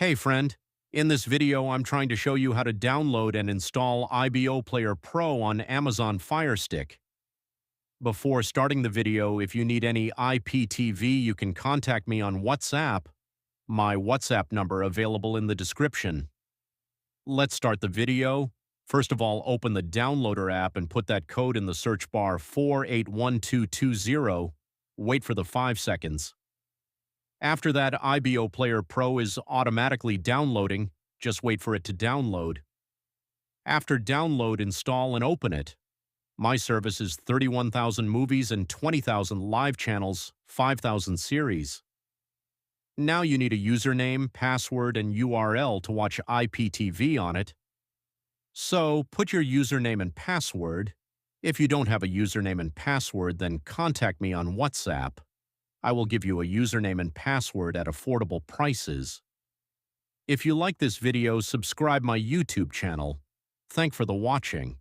Hey friend, in this video I'm trying to show you how to download and install IBO Player Pro on Amazon Firestick. Before starting the video, if you need any IPTV, you can contact me on WhatsApp. My WhatsApp number available in the description. Let's start the video. First of all, open the downloader app and put that code in the search bar 481220. Wait for the 5 seconds. After that, IBO Player Pro is automatically downloading. Just wait for it to download. After download, install and open it. My service is 31,000 movies and 20,000 live channels, 5,000 series. Now you need a username, password, and URL to watch IPTV on it. So put your username and password. If you don't have a username and password, then contact me on WhatsApp. I will give you a username and password at affordable prices. If you like this video, subscribe my YouTube channel. Thanks for the watching.